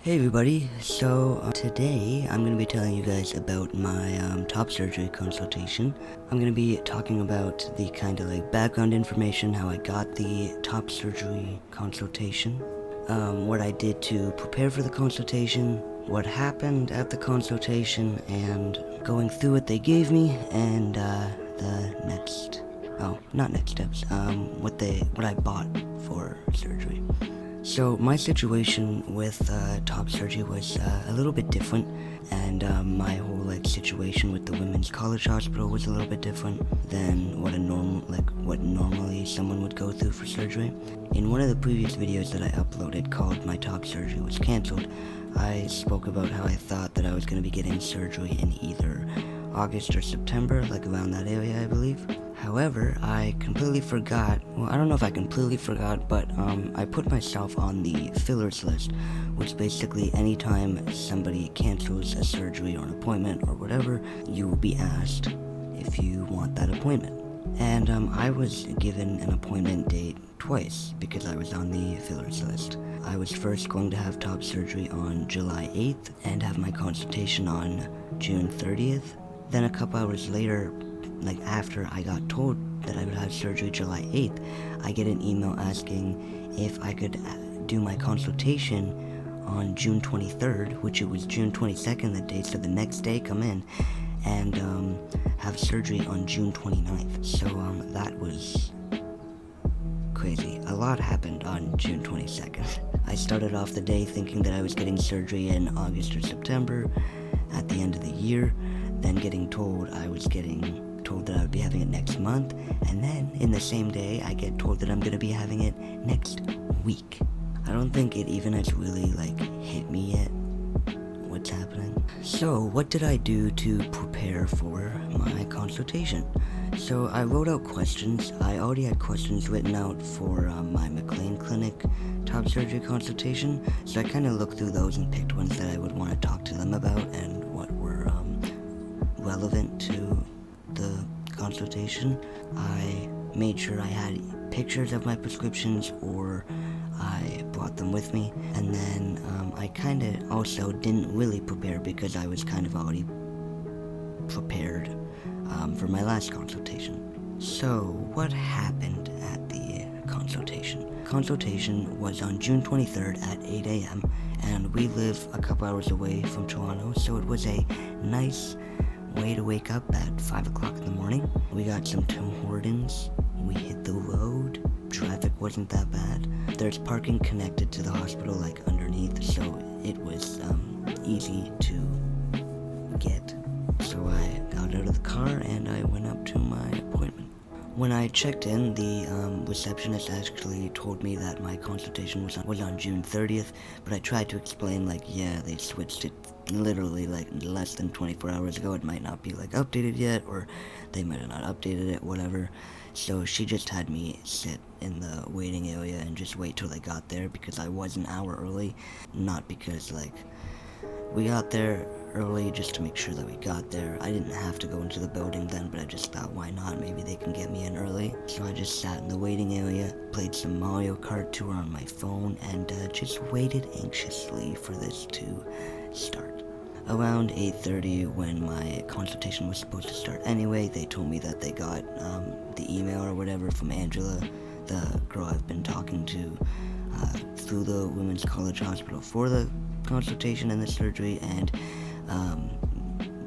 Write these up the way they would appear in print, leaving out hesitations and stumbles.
Hey everybody, so today I'm going to be telling you guys about my top surgery consultation. I'm going to be talking about the kind of like background information, how I got the top surgery consultation, what I did to prepare for the consultation, what happened at the consultation, and going through what they gave me, and not next steps, what I bought for surgery. So my situation with top surgery was a little bit different, and my whole situation with the women's college hospital was a little bit different than what normally someone would go through for surgery. In one of the previous videos that I uploaded called "My Top Surgery Was Cancelled," I spoke about how I thought that I was going to be getting surgery in either August or September, around that area, I believe. However, I completely forgot, I don't know if I completely forgot, but I put myself on the fillers list, which basically anytime somebody cancels a surgery or an appointment or whatever, you will be asked if you want that appointment. And I was given an appointment date twice because I was on the fillers list. I was first going to have top surgery on July 8th and have my consultation on June 30th. Then a couple hours later, after I got told that I would have surgery July 8th, I get an email asking if I could do my consultation on June 23rd, which it was June 22nd that day, so the next day come in, and have surgery on June 29th. So that was crazy. A lot happened on June 22nd. I started off the day thinking that I was getting surgery in August or September at the end of the year, then getting told that I would be having it next month, and then in the same day I get told that I'm going to be having it next week. I don't think it even has really hit me yet what's happening. So what did I do to prepare for my consultation? So I wrote out questions. I already had questions written out for my McLean Clinic top surgery consultation, so I kind of looked through those and picked ones that I would want to talk to them about and what were relevant to the consultation. I made sure I had pictures of my prescriptions, or I brought them with me, and then I kind of also didn't really prepare because I was kind of already prepared for my last consultation. So what happened at the consultation? Consultation was on June 23rd at 8 a.m. and we live a couple hours away from Toronto, so it was a nice way to wake up at 5 o'clock in the morning. We got some Tim Hortons, we hit the road, traffic wasn't that bad. There's parking connected to the hospital underneath, so it was easy to get. So I got out of the car and I went up to my appointment. When I checked in, the receptionist actually told me that my consultation was on June 30th, but I tried to explain they switched it literally less than 24 hours ago. It might not be updated yet, or they might have not updated it, whatever. So she just had me sit in the waiting area and just wait till I got there, because I was an hour early, not because we got there early just to make sure that we got there. I didn't have to go into the building then, but I just thought, why not? Maybe they can get me in early. So I just sat in the waiting area, played some Mario Kart Tour on my phone, and just waited anxiously for this to start. Around 8:30, when my consultation was supposed to start anyway, they told me that they got the email or whatever from Angela, the girl I've been talking to through the Women's College Hospital for the consultation and the surgery, and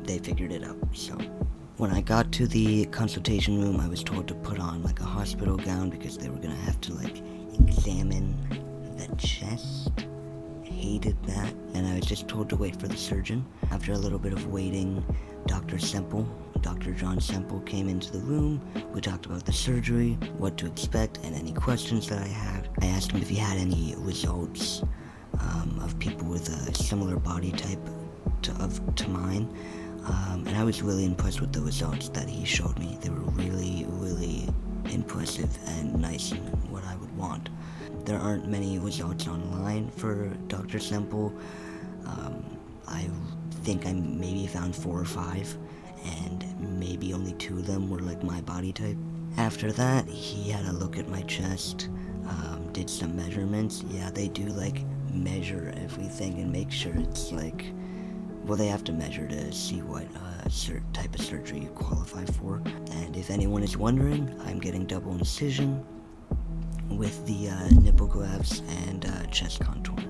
they figured it out. So when I got to the consultation room, I was told to put on a hospital gown because they were gonna have to examine the chest. Hated that, and I was just told to wait for the surgeon. After a little bit of waiting, Dr. John Semple came into the room. We talked about the surgery, what to expect, and any questions that I had. I asked him if he had any results of people with a similar body type to mine, and I was really impressed with the results that he showed me. They were really, really impressive and nice and what I would want. There aren't many results online for Dr. Semple. I think I maybe found 4 or 5, and maybe only 2 of them were my body type. After that, he had a look at my chest, did some measurements. Yeah, they do measure everything and make sure it's like, well, they have to measure to see what type of surgery you qualify for. And if anyone is wondering, I'm getting double incision with the nipple grafts and chest contouring.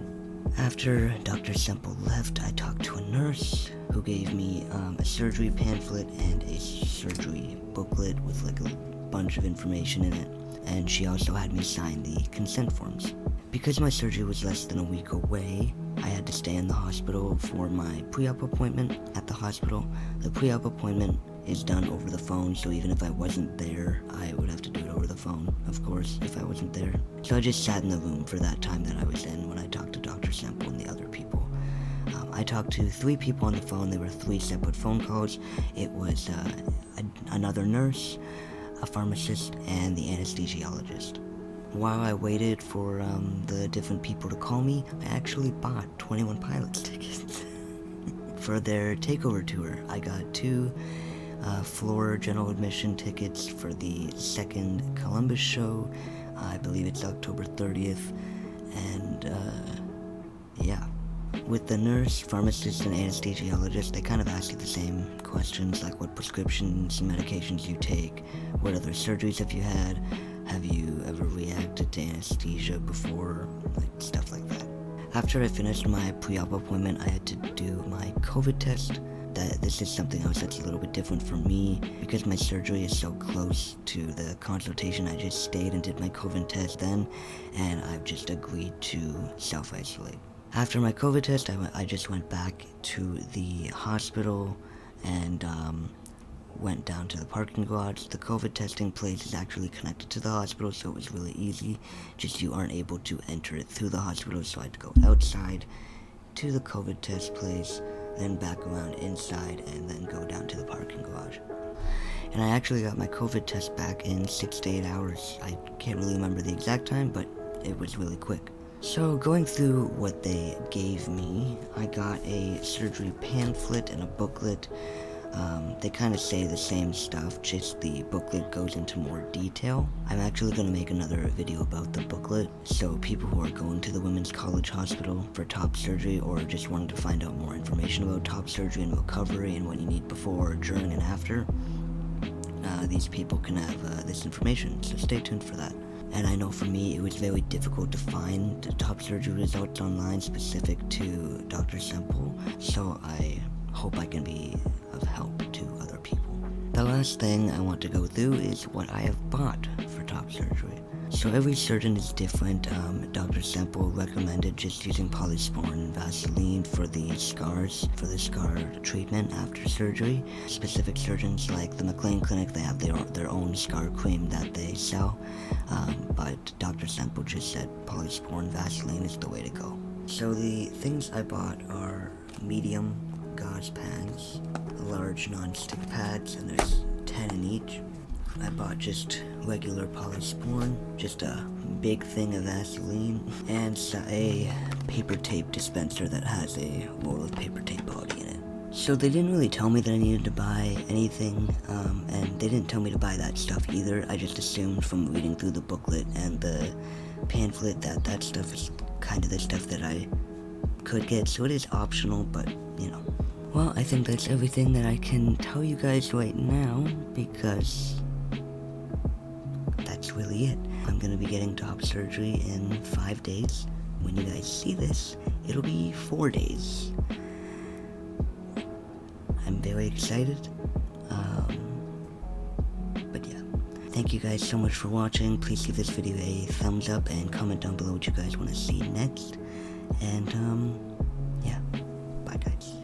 After Dr. Semple left, I talked to a nurse who gave me a surgery pamphlet and a surgery booklet with like a bunch of information in it, and she also had me sign the consent forms. Because my surgery was less than a week away, I had to stay in the hospital for my pre-op appointment at the hospital. The pre-op appointment is done over the phone, so even if I wasn't there, I would have to do it over the phone, of course, if I wasn't there. So I just sat in the room for that time that I was in when I talked to Dr. Semple and the other people. I talked to 3 people on the phone. They were 3 separate phone calls. It was another nurse, a pharmacist, and the anesthesiologist. While I waited for the different people to call me, I actually bought 21 Pilots tickets for their takeover tour. I got 2 floor general admission tickets for the 2nd Columbus show. I believe it's October 30th, and yeah. With the nurse, pharmacist, and anesthesiologist, they kind of ask you the same questions, like what prescriptions and medications you take, what other surgeries have you had, have you ever reacted to anesthesia before, like stuff like that. After I finished my pre-op appointment, I had to do my COVID test. This is something else that's a little bit different for me. Because my surgery is so close to the consultation, I just stayed and did my COVID test then, and I've just agreed to self-isolate. After my COVID test, I just went back to the hospital and went down to the parking garage. The COVID testing place is actually connected to the hospital, so it was really easy. Just you aren't able to enter it through the hospital, so I had to go outside to the COVID test place, then back around inside, and then go down to the parking garage. And I actually got my COVID test back in 6 to 8 hours. I can't really remember the exact time, but it was really quick. So going through what they gave me, I got a surgery pamphlet and a booklet. They kind of say the same stuff, just the booklet goes into more detail. I'm actually going to make another video about the booklet, so people who are going to the Women's College Hospital for top surgery or just wanting to find out more information about top surgery and recovery and what you need before, during, and after, these people can have this information, so stay tuned for that. And I know for me, it was very difficult to find the top surgery results online specific to Dr. Semple, so I hope I can be of help to other people. The last thing I want to go through is what I have bought for top surgery. So every surgeon is different. Dr. Semple recommended just using polysporin and Vaseline for the scars, for the scar treatment after surgery. Specific surgeons like the McLean Clinic, they have their own scar cream that they sell. But Dr. Semple just said polysporin Vaseline is the way to go. So the things I bought are medium gauze pads, large non-stick pads, and there's 10 in each. I bought just regular polysporin, just a big thing of Vaseline, and a paper tape dispenser that has a roll of paper tape already in it. So they didn't really tell me that I needed to buy anything, and they didn't tell me to buy that stuff either. I just assumed from reading through the booklet and the pamphlet that that stuff is kind of the stuff that I could get, so it is optional, but, you know. Well, I think that's everything that I can tell you guys right now, because that's really it. I'm gonna be getting top surgery in 5 days. When you guys see this, it'll be 4 days. I'm very excited. But yeah. Thank you guys so much for watching. Please give this video a thumbs up and comment down below what you guys want to see next. And, yeah. Bye, guys.